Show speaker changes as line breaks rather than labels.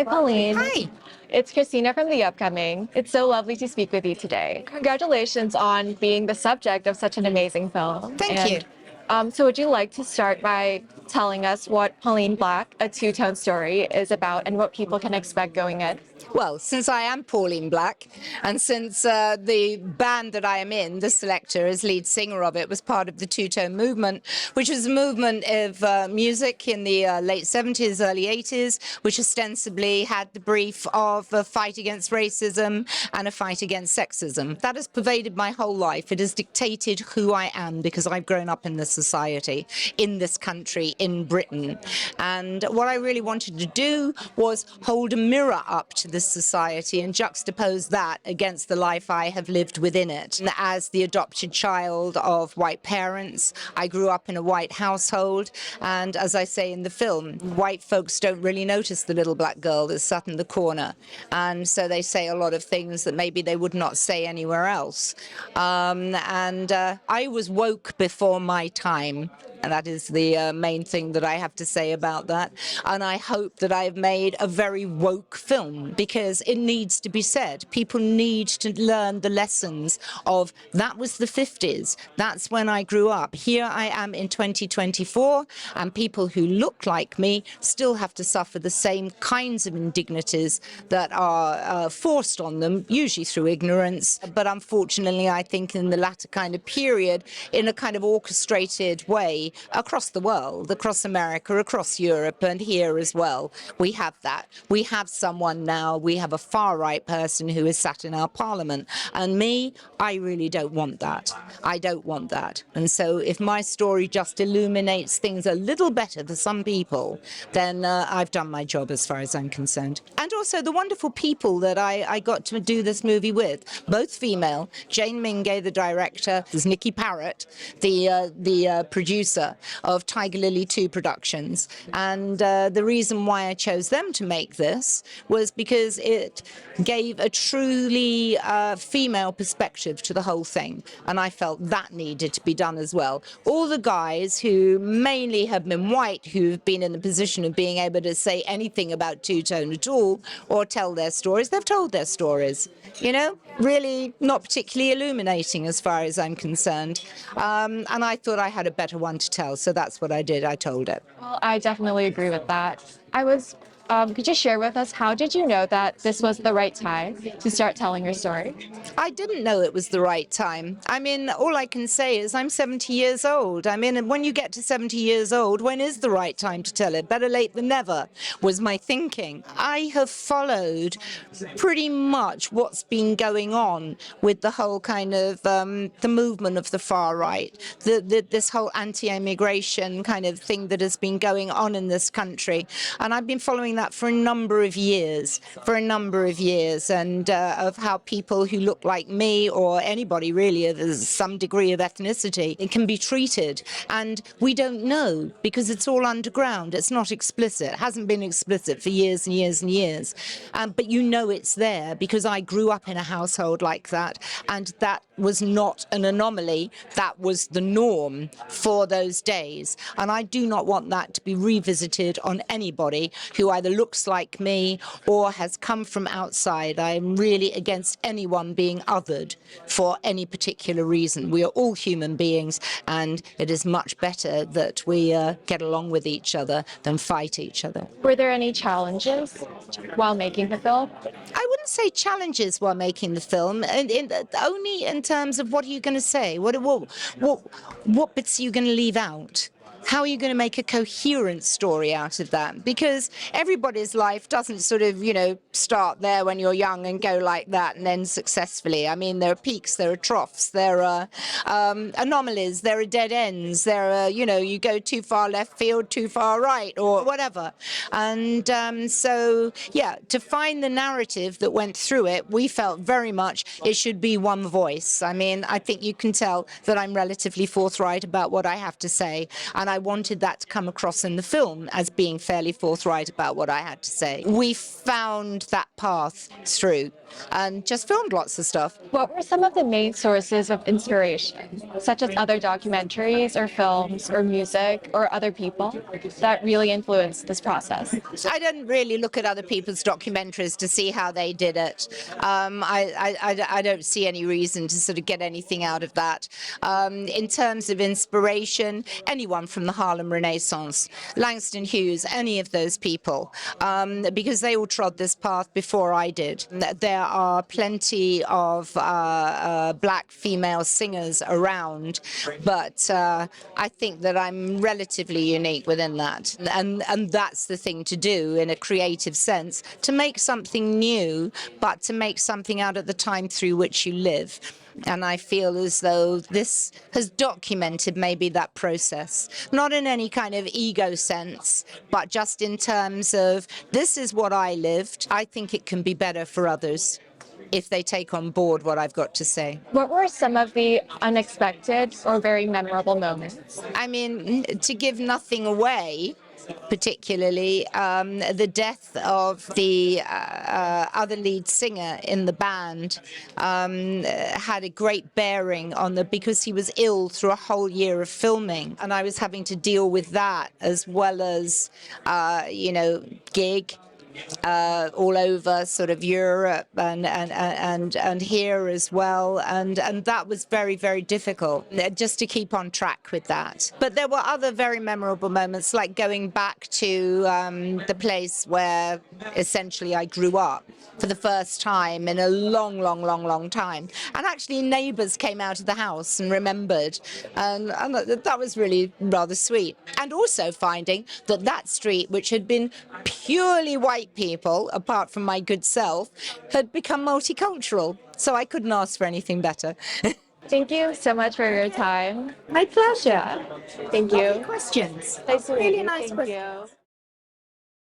Hi, Pauline.
Hi.
It's Christina from The Upcoming. It's so lovely to speak with you today. Congratulations on being the subject of such an amazing film.
Thank you.
So would you like to start by telling us what Pauline Black, a two-tone story, is about and what people can expect going in?
Well, since I am Pauline Black, and since the band that I am in, The Selector, as lead singer of it, was part of the two-tone movement, which was a movement of music in the late 70s, early 80s, which ostensibly had the brief of a fight against racism and a fight against sexism. That has pervaded my whole life. It has dictated who I am because I've grown up in this society, in this country, in Britain. And what I really wanted to do was hold a mirror up to this society and juxtapose that against the life I have lived within it. And as the adopted child of white parents, I grew up in a white household, and as I say in the film, white folks don't really notice the little black girl that's sat in the corner, and so they say a lot of things that maybe they would not say anywhere else. I was woke before my time. And that is the main thing that I have to say about that. And I hope that I've made a very woke film, because it needs to be said. People need to learn the lessons of that was the 50s. That's when I grew up. Here I am in 2024, and people who look like me still have to suffer the same kinds of indignities that are forced on them, usually through ignorance. But unfortunately, I think in the latter kind of period, in a kind of orchestrated way, across the world, across America, across Europe, and here as well. We have that. We have someone now, we have a far-right person who is sat in our parliament. And me, I really don't want that. I don't want that. And so if my story just illuminates things a little better for some people, then I've done my job as far as I'm concerned. And also the wonderful people that I got to do this movie with, both female. Jane Ming, the director, is Nikki Parrot, the producer of Tiger Lily 2 Productions. And the reason why I chose them to make this was because it gave a truly female perspective to the whole thing. And I felt that needed to be done as well. All the guys who mainly have been white, who've been in the position of being able to say anything about two-tone at all or tell their stories, they've told their stories. You know, really not particularly illuminating as far as I'm concerned. And I thought I had a better one to tell, so that's what I did. I told it.
Well, I definitely agree with that. Could you share with us, how did you know that this was the right time to start telling your story?
I didn't know it was the right time. I mean, all I can say is I'm 70 years old. I mean, when you get to 70 years old, when is the right time to tell it? Better late than never, was my thinking. I have followed pretty much what's been going on with the whole kind of the movement of the far right, this whole anti-immigration kind of thing that has been going on in this country. And I've been following that for a number of years, and of how people who look like me, or anybody really of some degree of ethnicity, it can be treated. And we don't know, because it's all underground. It's not explicit. It hasn't been explicit for years and years and years. But you know it's there, because I grew up in a household like that, and that was not an anomaly. That was the norm for those days. And I do not want that to be revisited on anybody who either looks like me or has come from outside. I'm really against anyone being othered for any particular reason. We are all human beings, and it is much better that we get along with each other than fight each other.
Were there any challenges while making the film?
I wouldn't say challenges while making the film, only in terms of what are you going to say? What bits are you going to leave out? How are you going to make a coherent story out of that? Because everybody's life doesn't sort of, start there when you're young and go like that and end successfully. I mean, there are peaks, there are troughs, there are anomalies, there are dead ends, there are, you go too far left field, too far right, or whatever. And so, yeah, to find the narrative that went through it, we felt very much it should be one voice. I mean, I think you can tell that I'm relatively forthright about what I have to say. And I wanted that to come across in the film as being fairly forthright about what I had to say. We found that path through and just filmed lots of stuff.
What were some of the main sources of inspiration, such as other documentaries or films or music or other people that really influenced this process?
I didn't really look at other people's documentaries to see how they did it. I don't see any reason to sort of get anything out of that. In terms of inspiration, anyone from the Harlem Renaissance, Langston Hughes, any of those people, because they all trod this path before I did. There are plenty of black female singers around, but I think that I'm relatively unique within that. And that's the thing to do in a creative sense, to make something new, but to make something out of the time through which you live. And I feel as though this has documented maybe that process, not in any kind of ego sense, but just in terms of this is what I lived. I think it can be better for others if they take on board what I've got to say.
What were some of the unexpected or very memorable moments?
I mean, to give nothing away, particularly the death of the other lead singer in the band had a great bearing on because he was ill through a whole year of filming, and I was having to deal with that as well as gig all over sort of Europe and here as well, and that was very, very difficult just to keep on track with that. But there were other very memorable moments, like going back to the place where essentially I grew up for the first time in a long time, and actually neighbours came out of the house and remembered, and that was really rather sweet. And also finding that street, which had been purely white people, apart from my good self, had become multicultural. So I couldn't ask for anything better.
Thank you so much for your time.
My pleasure.
Thank you.
Questions.
Nice to meet
Really
you.
nice
Thank
questions.
you.